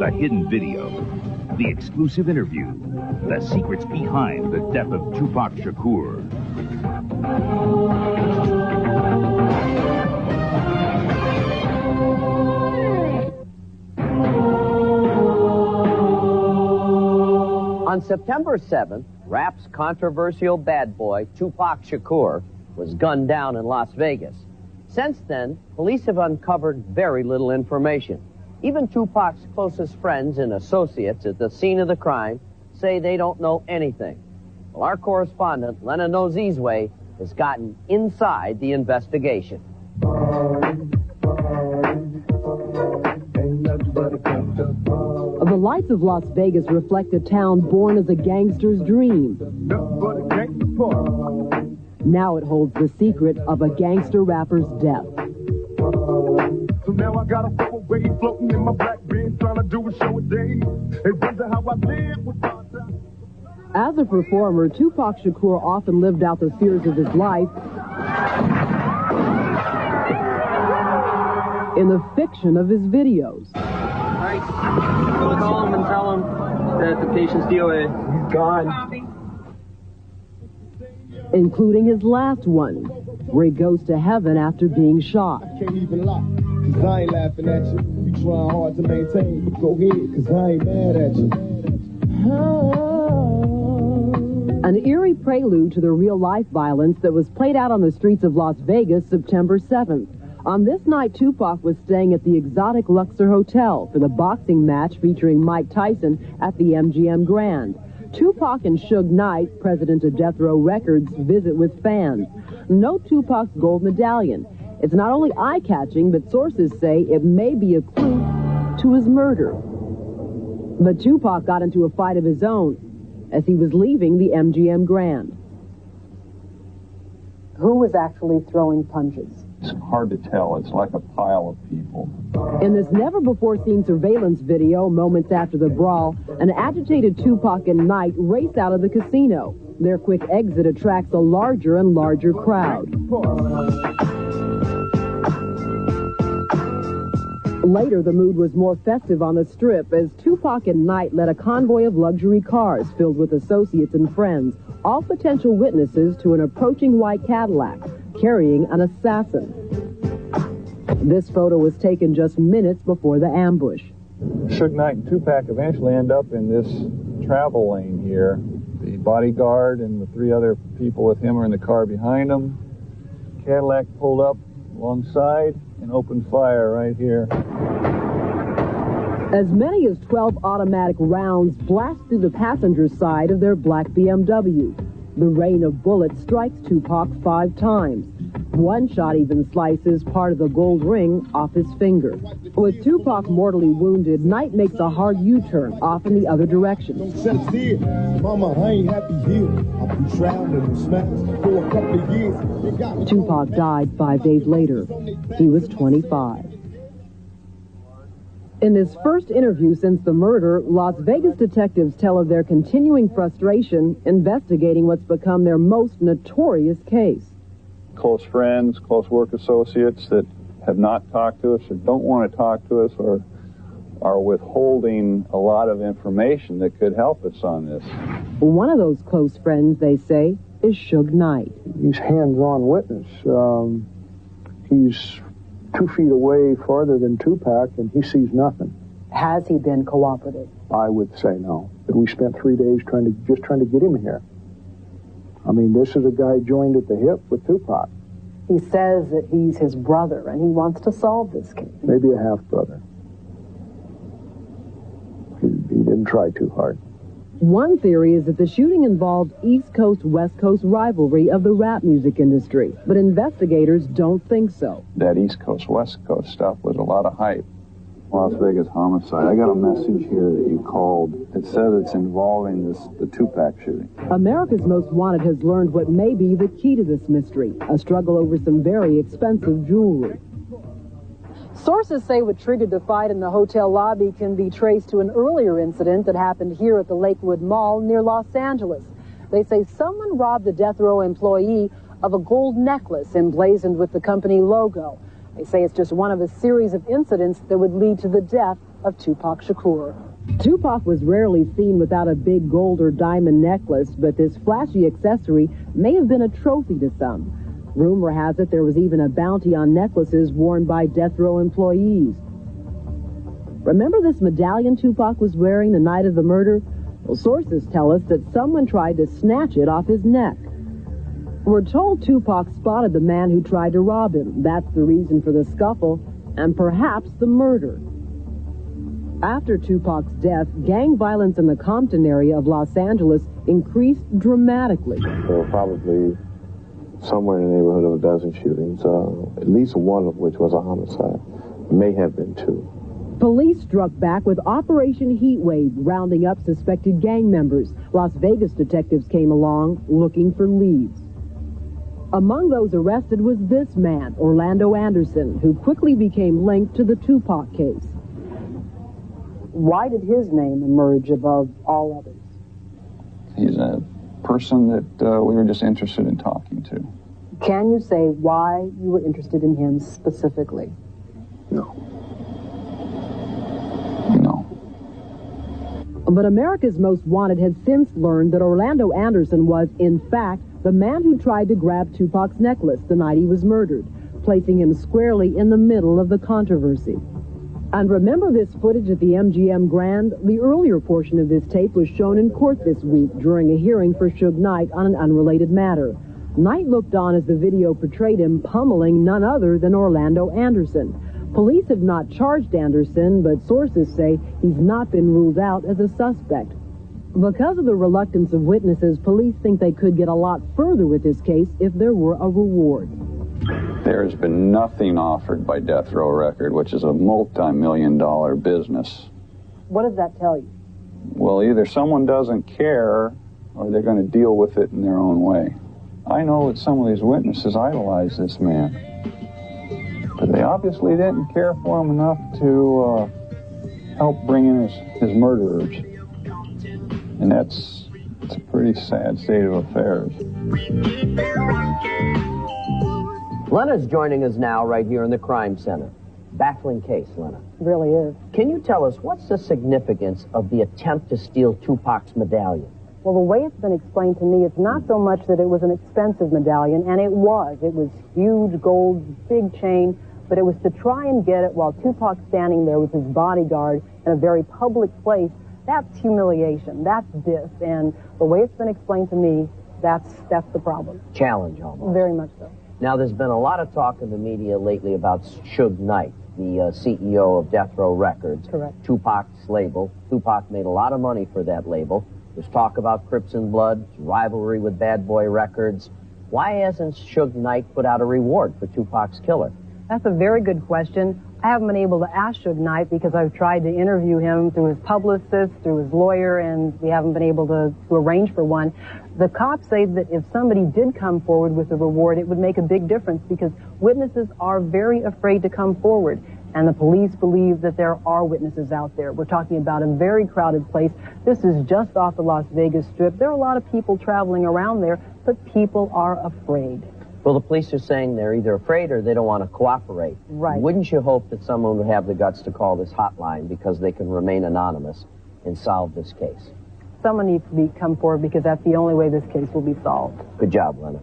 the hidden video, the exclusive interview, the secrets behind the death of Tupac Shakur. On September 7th, rap's controversial bad boy, Tupac Shakur, was gunned down in Las Vegas. Since then, police have uncovered very little information. Even Tupac's closest friends and associates at the scene of the crime say they don't know anything. Well, our correspondent, Lena Nozizwe, has gotten inside the investigation. The lights of Las Vegas reflect a town born as a gangster's dream. Now it holds the secret of a gangster rapper's death. So now I got a full wave floating in my black bean, trying to do a show a day. They wonder how I live with my time. As a performer, Tupac Shakur often lived out the fears of his life in the fiction of his videos. All right, go call him and tell him that the patient's DOA. He's gone. Including his last one, where he goes to heaven after being shot. I can't even lie, cause I ain't laughing at you. You trying hard to maintain, go ahead, cause I ain't mad at you. An eerie prelude to the real-life violence that was played out on the streets of Las Vegas September 7th. On this night, Tupac was staying at the exotic Luxor Hotel for the boxing match featuring Mike Tyson at the MGM Grand. Tupac and Suge Knight, president of Death Row Records, visit with fans. Note Tupac's gold medallion. It's not only eye-catching, but sources say it may be a clue to his murder. But Tupac got into a fight of his own as he was leaving the MGM Grand. Who was actually throwing punches? It's hard to tell. It's like a pile of people. In this never-before-seen surveillance video, moments after the brawl, an agitated Tupac and Knight race out of the casino. Their quick exit attracts a larger and larger crowd. Later, the mood was more festive on the Strip as Tupac and Knight led a convoy of luxury cars filled with associates and friends, all potential witnesses to an approaching white Cadillac, carrying an assassin. This photo was taken just minutes before the ambush. Suge Knight and Tupac eventually end up in this travel lane here. The bodyguard and the three other people with him are in the car behind him. Cadillac pulled up alongside and opened fire right here. As many as 12 automatic rounds blast through the passenger side of their black BMW. The rain of bullets strikes Tupac 5 times. One shot even slices part of the gold ring off his finger. With Tupac mortally wounded, Knight makes a hard U-turn off in the other direction. Mama, I ain't happy here. I've been drowning and smashed for a couple of years. Tupac died 5 days later. He was 25. In this first interview since the murder, Las Vegas detectives tell of their continuing frustration investigating what's become their most notorious case. Close friends, close work associates that have not talked to us or don't want to talk to us or are withholding a lot of information that could help us on this. One of those close friends, they say, is Suge Knight. He's hands-on witness. He's 2 feet away farther than Tupac, and he sees nothing. Has he been cooperative? I would say no. But we spent 3 days trying to get him here. I mean, this is a guy joined at the hip with Tupac. He says that he's his brother, and he wants to solve this case. Maybe a half-brother. He didn't try too hard. One theory is that the shooting involved East Coast-West Coast rivalry of the rap music industry, but investigators don't think so. That East Coast-West Coast stuff was a lot of hype. Las Vegas homicide. I got a message here that you called. It says it's involving the Tupac shooting. America's Most Wanted has learned what may be the key to this mystery, a struggle over some very expensive jewelry. Sources say what triggered the fight in the hotel lobby can be traced to an earlier incident that happened here at the Lakewood Mall near Los Angeles. They say someone robbed a Death Row employee of a gold necklace emblazoned with the company logo. They say it's just one of a series of incidents that would lead to the death of Tupac Shakur. Tupac was rarely seen without a big gold or diamond necklace, but this flashy accessory may have been a trophy to some. Rumor has it there was even a bounty on necklaces worn by death row employees. Remember this medallion Tupac was wearing the night of the murder? Well, sources tell us that someone tried to snatch it off his neck. We're told Tupac spotted the man who tried to rob him. That's the reason for the scuffle, and perhaps the murder. After Tupac's death, gang violence in the Compton area of Los Angeles increased dramatically. There were probably somewhere in the neighborhood of a dozen shootings, at least one of which was a homicide. May have been two. Police struck back with Operation Heatwave, rounding up suspected gang members. Las Vegas detectives came along looking for leads. Among those arrested was this man, Orlando Anderson, who quickly became linked to the Tupac case. Why did his name emerge above all others? He's a person that we were just interested in talking to. Can you say why you were interested in him specifically? No. But America's Most Wanted had since learned that Orlando Anderson was, in fact, the man who tried to grab Tupac's necklace the night he was murdered, placing him squarely in the middle of the controversy. And remember this footage at the MGM Grand? The earlier portion of this tape was shown in court this week during a hearing for Suge Knight on an unrelated matter. Knight looked on as the video portrayed him pummeling none other than Orlando Anderson. Police have not charged Anderson, but sources say he's not been ruled out as a suspect. Because of the reluctance of witnesses, police think they could get a lot further with this case if there were a reward. There's been nothing offered by Death Row Record, which is a multi-million-dollar business. What does that tell you? Well, either someone doesn't care or they're going to deal with it in their own way. I know that some of these witnesses idolize this man. But they obviously didn't care for him enough to help bring in his murderers. And it's a pretty sad state of affairs. Lena's joining us now right here in the crime center. Baffling case, Lena. It really is. Can you tell us what's the significance of the attempt to steal Tupac's medallion? Well, the way it's been explained to me, it's not so much that it was an expensive medallion, and it was. It was huge, gold, big chain, but it was to try and get it while Tupac's standing there with his bodyguard in a very public place. That's humiliation. That's diss. And the way it's been explained to me, that's the problem. Challenge, almost. Very much so. Now, there's been a lot of talk in the media lately about Suge Knight, the CEO of Death Row Records. Correct. Tupac's label. Tupac made a lot of money for that label. There's talk about Crips and Blood, rivalry with Bad Boy Records. Why hasn't Suge Knight put out a reward for Tupac's killer? That's a very good question. I haven't been able to ask Suge Knight because I've tried to interview him through his publicist, through his lawyer, and we haven't been able to arrange for one. The cops say that if somebody did come forward with a reward, it would make a big difference because witnesses are very afraid to come forward. And the police believe that there are witnesses out there. We're talking about a very crowded place. This is just off the Las Vegas Strip. There are a lot of people traveling around there, but people are afraid. Well, the police are saying they're either afraid or they don't want to cooperate. Right. Wouldn't you hope that someone would have the guts to call this hotline because they can remain anonymous and solve this case? Someone needs to come forward because that's the only way this case will be solved. Good job, Lena.